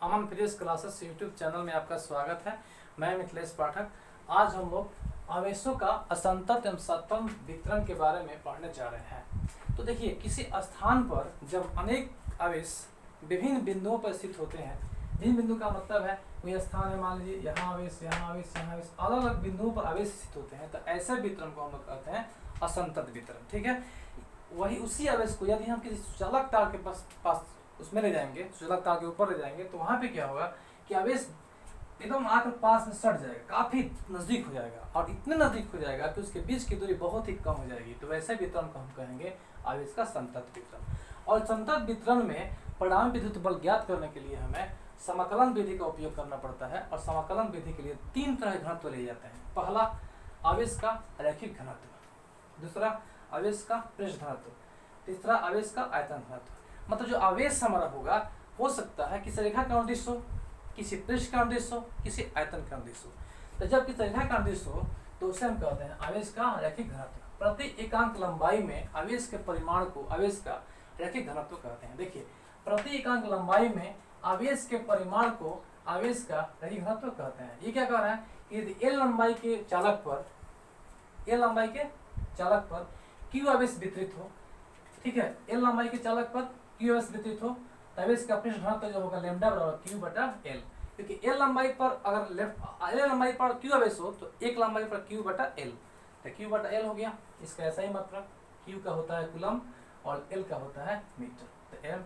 अमन physics classes YouTube channel में आपका स्वागत है। मैं मिथिलेश पाठक। आज हम लोग आवेशों का असंतत एवं सतत वितरण के बारे में पढ़ने जा रहे हैं। तो देखिए, किसी स्थान पर जब अनेक आवेश विभिन्न बिंदुओं पर स्थित होते हैं, विभिन्न बिंदु का मतलब है कोई स्थान है, मान लीजिए यहाँ आवेश, यहाँ आवेश, यहाँ आवेश, अलग अलग बिंदुओं पर आवेश स्थित होते हैं, तो ऐसे वितरण को हम लोग कहते हैं असंतत वितरण। ठीक है, वही उसी आवेश को यदि हम किसी सुचालक तार के पास उसमें ले जाएंगे, सुचालक तार के ऊपर ले जाएंगे, तो वहाँ पे क्या होगा कि आवेश एकदम आकर पास में सट जाएगा, काफी नजदीक हो जाएगा, और इतने नजदीक हो जाएगा कि उसके बीच की दूरी बहुत ही कम हो जाएगी। तो वैसे वितरण को हम कहेंगे आवेश का संतत वितरण। और संतत वितरण में परिणामी विद्युत बल ज्ञात करने के लिए हमें समाकलन विधि का उपयोग करना पड़ता है। और समाकलन विधि के लिए तीन तरह के घनत्व लिए जाते हैं। पहला, आवेश का रैखिक घनत्व, दूसरा आवेश का पृष्ठ घनत्व, तीसरा आवेश का आयतन घनत्व। मतलब जो आवेश हमारा होगा, हो सकता है किसी रेखा का अनुदिश हो, किसी पृष्ठ का अनुदिश हो, किसी आयतन का अनुदिश हो। तो जब किसी रेखा का अनुदिश हो तो उसे हम कहते हैं आवेश का रैखिक घनत्व। प्रति एकांक लंबाई में आवेश के परिमाण को आवेश का रैखिक घनत्व कहते हैं। देखिए, प्रति एकांक लंबाई में आवेश के परिमाण को आवेश का रैखिक घनत्व कहते हैं। ये क्या कह रहा है कि यदि एल लंबाई के चालक पर क्यू आवेश वितरित हो, ठीक है, एल लंबाई के चालक पर क्यू आवेश वितरित हो, तो आवेश का पृष्ठ घनत्व जो होगा लैम्डा बराबर क्यू बटा एल। क्योंकि एल लंबाई पर अगर एल लंबाई पर क्यू आवेश हो तो एक लंबाई पर क्यू बटा एल, तो क्यू बटा एल हो गया। इसका ऐसा ही मतलब क्यू का होता है कूलम और एल का होता है मीटर, तो एम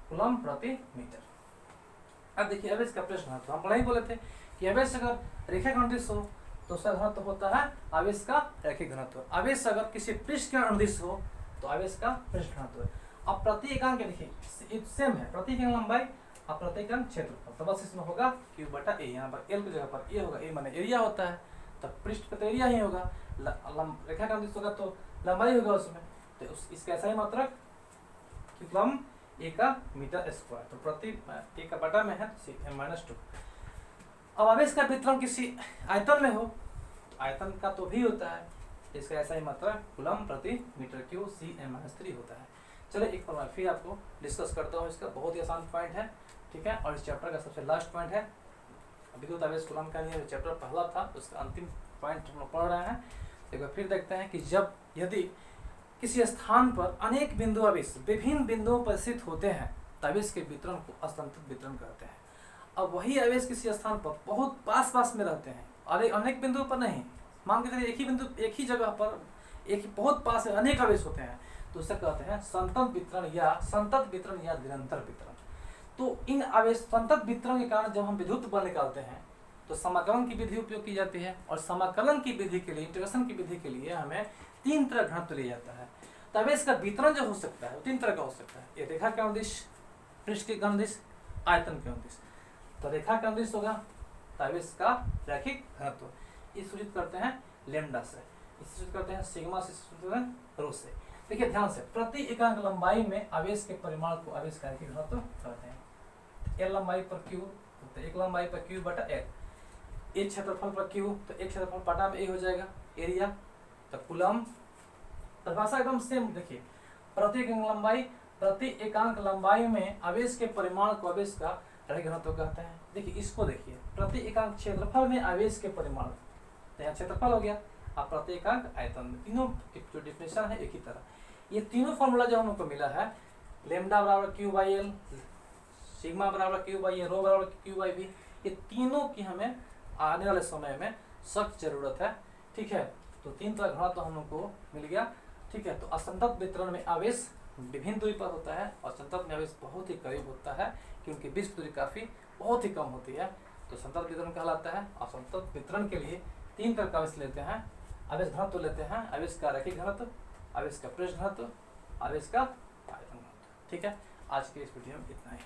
कूलम प्रति मीटर। अब देखिए, आवेश का पृष्ठ घनत्व हम पहले ही बोले थे कि आवेश अगर रेखा का अनुदिश हो तो उसका घनत्व होता है आवेश का रैखिक घनत्व। आवेश अगर किसी पृष्ठ का अनुदिश हो तो आवेश का पृष्ठ घनत्व। अब प्रति एकांक देखिए सेम है, प्रति एकांक लंबाई और प्रति एकांक क्षेत्रफल, तो बस इसमें होगा क्यू बटा ए। यहाँ पर एल की जगह पर ए होगा, ए माने एरिया होता है, तब पृष्ठ पे तो एरिया ही होगा, रेखा का अनुदिश होगा तो लंबाई होगा उसमें, तो इसका ऐसा ही मतलब कूलम ए का मीटर स्क्वायर, तो प्रति ए का बटा में है m-2। अब आवेश का वितरण किसी आयतन में हो तो आयतन का तो भी होता है, इसका ऐसा ही मतलब कूलम प्रति मीटर क्यूब Cm-3 होता है। चलिए एक बार फिर आपको डिस्कस करता हूँ। इसका बहुत ही आसान पॉइंट है, ठीक है, और इस चैप्टर का सबसे लास्ट पॉइंट है। विद्युत आवेश कूलम का नियम चैप्टर पहला था, उसका अंतिम पॉइंट हम लोग पढ़ रहे हैं। एक बार फिर देखते हैं कि यदि किसी स्थान पर अनेक बिंदु आवेश विभिन्न बिंदुओं पर स्थित होते हैं तो आवेश के वितरण को असंतत वितरण कहते हैं। अब वही आवेश किसी स्थान पर बहुत पास में रहते हैं, अनेक बिंदुओं पर नहीं, मान के चलिए एक ही जगह पर बहुत पास अनेक आवेश होते हैं, तो उसे कहते हैं संतत वितरण या निरंतर वितरण। तो इन आवेश संतत वितरण के कारण जब हम विद्युत बल निकालते हैं तो समाकलन की विधि उपयोग की जाती है। और समाकलन की विधि के लिए, इंटीग्रेशन की विधि के लिए हमें तीन तरह घनत्व लिया जाता है। तो आवेश का वितरण जो हो सकता है वो तीन तरह का हो सकता है। ये रेखा के अनुदिश, पृष्ठ के अनुदिश, आयतन के अनुदिश। तो रेखा के अनुदिश होगा तो आवेश का रैखिक घनत्व, इस सूचित करते हैं लैम्डा से, इस सूचित करते हैं सिग्मा से, सूचित करते हैं रो से। देखिए ध्यान से, प्रति एकांक लंबाई में आवेश के परिमाण को आवेश का रैखिक घनत्व कहते हैं। एल लंबाई पर क्यू तो एक लंबाई पर क्यू बटा एल, एक क्षेत्रफल पर क्यू तो एक क्षेत्रफल बटा में ए हो जाएगा एरिया, तो कूलम। परिभाषा एकदम सेम। देखिए, प्रति एकांक लंबाई में आवेश के परिमाण को आवेश का रैखिक घनत्व कहते हैं। देखिए इसको देखिए, प्रति एकांक क्षेत्रफल में आवेश के परिमाण, तो यहाँ क्षेत्रफल हो गया, अब प्रति एकांक आयतन, तीनों जो डिफिनेशन है एक ही तरह। ये तीनों फॉर्मूला जो हमको मिला है, लैम्डा बराबर क्यू बाई एल, सिग्मा बराबर क्यू बाई ए, रो बराबर क्यू बाई बी, ये तीनों की हमें आने वाले समय में सख्त जरूरत है। ठीक है, तो तीन तरह घनत्व हम लोग को मिल गया। ठीक है, तो असंतत वितरण में आवेश विभिन्न दूरी पर होता है और संतत में आवेश बहुत ही करीब होता है, क्योंकि बीच की दूरी बहुत ही कम होती है, तो संतत वितरण कहलाता है। असंतत वितरण के लिए तीन तरह का आवेश लेते हैं, आवेश घनत्व लेते हैं, आवेश का रैखिक घनत्व, आवेश का पृष्ठ घनत्व, आवेश का आयतन घनत्व। ठीक है, आज के इस वीडियो में इतना ही।